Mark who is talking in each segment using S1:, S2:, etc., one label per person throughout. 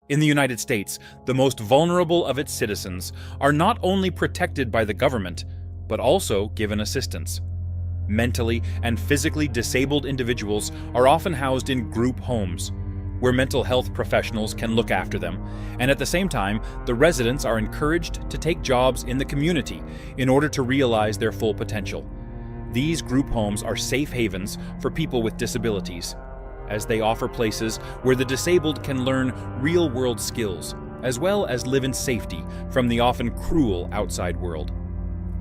S1: In the United States, the most vulnerable of its citizens are not only protected by the government, but also given assistance. Mentally and physically disabled individuals are often housed in group homes, where mental health professionals can look after them, and at the same time, the residents are encouraged to take jobs in the community in order to realize their full potential. These group homes are safe havens for people with disabilities, as they offer places where the disabled can learn real-world skills, as well as live in safety from the often cruel outside world.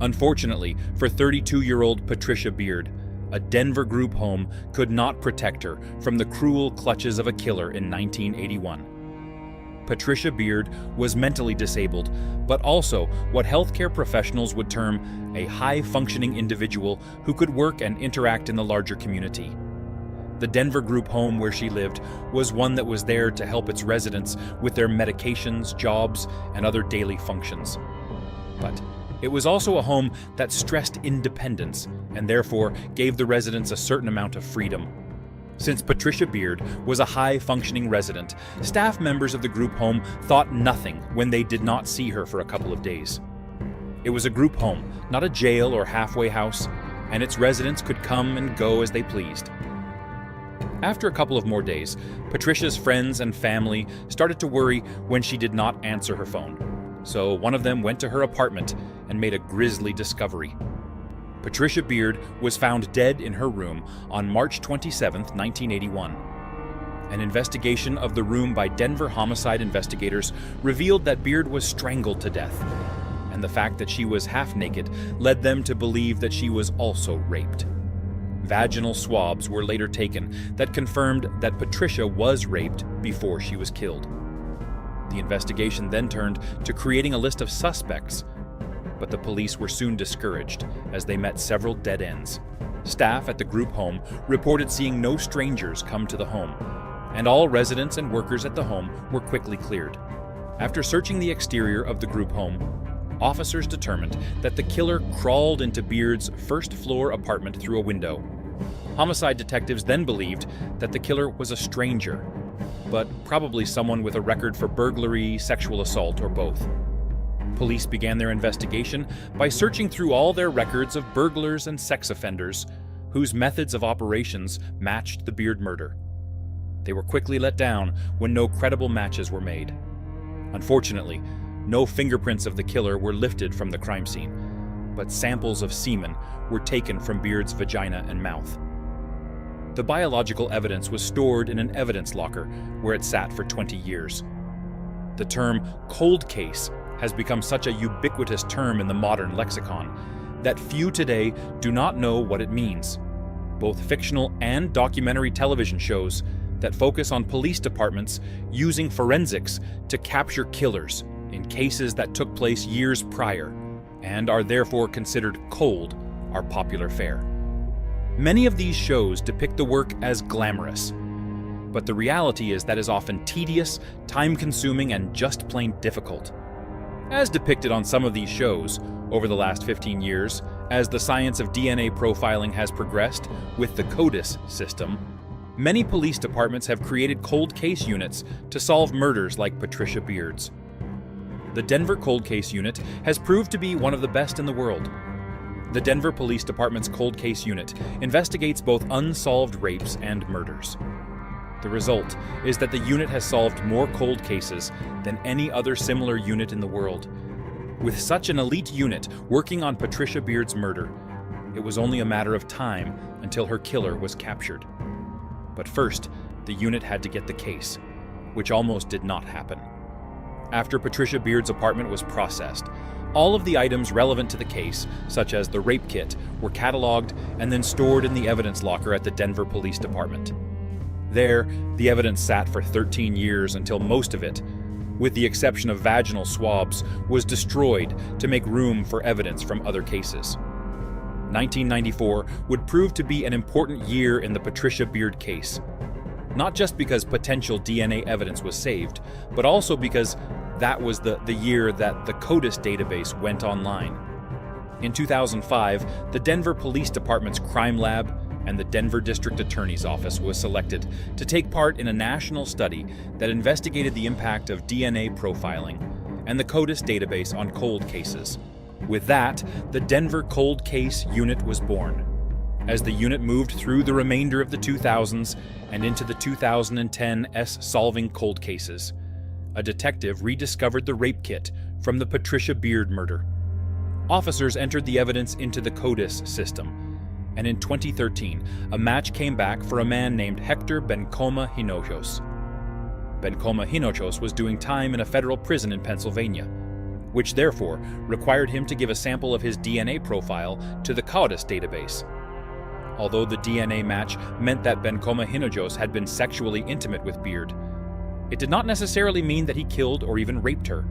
S1: Unfortunately, for 32-year-old Patricia Beard, a Denver group home could not protect her from the cruel clutches of a killer in 1981. Patricia Beard was mentally disabled, but also what healthcare professionals would term a high-functioning individual who could work and interact in the larger community. The Denver group home where she lived was one that was there to help its residents with their medications, jobs, and other daily functions. But it was also a home that stressed independence and therefore gave the residents a certain amount of freedom. Since Patricia Beard was a high-functioning resident, staff members of the group home thought nothing when they did not see her for a couple of days. It was a group home, not a jail or halfway house, and its residents could come and go as they pleased. After a couple of more days, Patricia's friends and family started to worry when she did not answer her phone. So one of them went to her apartment and made a grisly discovery. Patricia Beard was found dead in her room on March 27, 1981. An investigation of the room by Denver homicide investigators revealed that Beard was strangled to death, and the fact that she was half naked led them to believe that she was also raped. Vaginal swabs were later taken that confirmed that Patricia was raped before she was killed. The investigation then turned to creating a list of suspects, but the police were soon discouraged as they met several dead ends. Staff at the group home reported seeing no strangers come to the home, and all residents and workers at the home were quickly cleared. After searching the exterior of the group home, officers determined that the killer crawled into Beard's first-floor apartment through a window. Homicide detectives then believed that the killer was a stranger, but probably someone with a record for burglary, sexual assault, or both. Police began their investigation by searching through all their records of burglars and sex offenders whose methods of operations matched the Beard murder. They were quickly let down when no credible matches were made. Unfortunately, no fingerprints of the killer were lifted from the crime scene, but samples of semen were taken from Beard's vagina and mouth. The biological evidence was stored in an evidence locker where it sat for 20 years. The term cold case has become such a ubiquitous term in the modern lexicon that few today do not know what it means. Both fictional and documentary television shows that focus on police departments using forensics to capture killers in cases that took place years prior and are therefore considered cold are popular fare. Many of these shows depict the work as glamorous, but the reality is that is often tedious, time-consuming, and just plain difficult. As depicted on some of these shows over the last 15 years, as the science of DNA profiling has progressed with the CODIS system, many police departments have created cold case units to solve murders like Patricia Beard's. The Denver Cold Case Unit has proved to be one of the best in the world. The Denver Police Department's Cold Case Unit investigates both unsolved rapes and murders. The result is that the unit has solved more cold cases than any other similar unit in the world. With such an elite unit working on Patricia Beard's murder, it was only a matter of time until her killer was captured. But first, the unit had to get the case, which almost did not happen. After Patricia Beard's apartment was processed, all of the items relevant to the case, such as the rape kit, were cataloged and then stored in the evidence locker at the Denver Police Department. There, the evidence sat for 13 years until most of it, with the exception of vaginal swabs, was destroyed to make room for evidence from other cases. 1994 would prove to be an important year in the Patricia Beard case, not just because potential DNA evidence was saved, but also because that was the year that the CODIS database went online. In 2005, the Denver Police Department's crime lab and the Denver District Attorney's Office was selected to take part in a national study that investigated the impact of DNA profiling and the CODIS database on cold cases. With that, the Denver Cold Case Unit was born. As the unit moved through the remainder of the 2000s and into the 2010s solving cold cases, a detective rediscovered the rape kit from the Patricia Beard murder. Officers entered the evidence into the CODIS system, and in 2013, a match came back for a man named Hector Bencoma Hinojos. Bencoma Hinojos was doing time in a federal prison in Pennsylvania, which therefore required him to give a sample of his DNA profile to the CODIS database. Although the DNA match meant that Bencoma Hinojos had been sexually intimate with Beard, it did not necessarily mean that he killed or even raped her.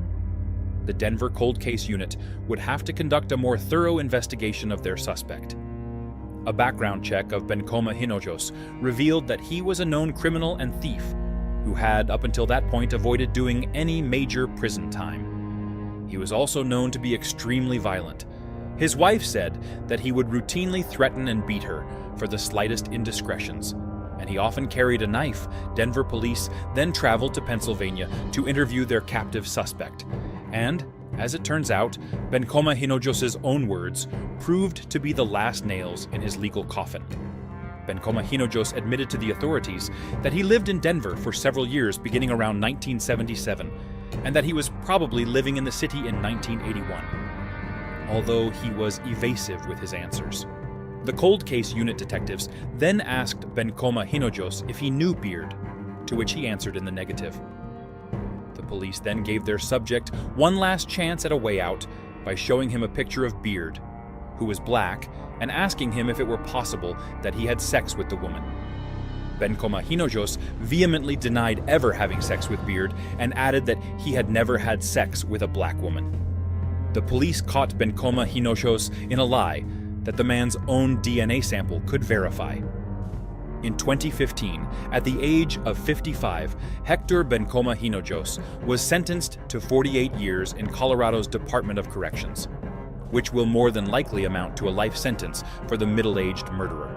S1: The Denver Cold Case Unit would have to conduct a more thorough investigation of their suspect. A background check of Bencoma Hinojos revealed that he was a known criminal and thief who had, up until that point, avoided doing any major prison time. He was also known to be extremely violent. His wife said that he would routinely threaten and beat her for the slightest indiscretions, and he often carried a knife. Denver police then traveled to Pennsylvania to interview their captive suspect. And, as it turns out, Bencoma Hinojos' own words proved to be the last nails in his legal coffin. Bencoma Hinojos admitted to the authorities that he lived in Denver for several years beginning around 1977, and that he was probably living in the city in 1981. Although he was evasive with his answers. The Cold Case Unit detectives then asked Bencoma Hinojos if he knew Beard, to which he answered in the negative. The police then gave their subject one last chance at a way out by showing him a picture of Beard, who was black, and asking him if it were possible that he had sex with the woman. Bencoma Hinojos vehemently denied ever having sex with Beard and added that he had never had sex with a black woman. The police caught Bencoma Hinojos in a lie that the man's own DNA sample could verify. In 2015, at the age of 55, Hector Bencoma Hinojos was sentenced to 48 years in Colorado's Department of Corrections, which will more than likely amount to a life sentence for the middle-aged murderer.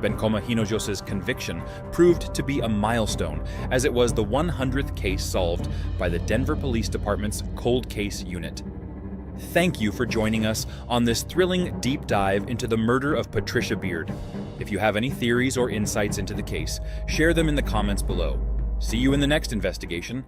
S1: Bencoma Hinojos' conviction proved to be a milestone, as it was the 100th case solved by the Denver Police Department's Cold Case Unit. Thank you for joining us on this thrilling deep dive into the murder of Patricia Beard. If you have any theories or insights into the case, share them in the comments below. See you in the next investigation.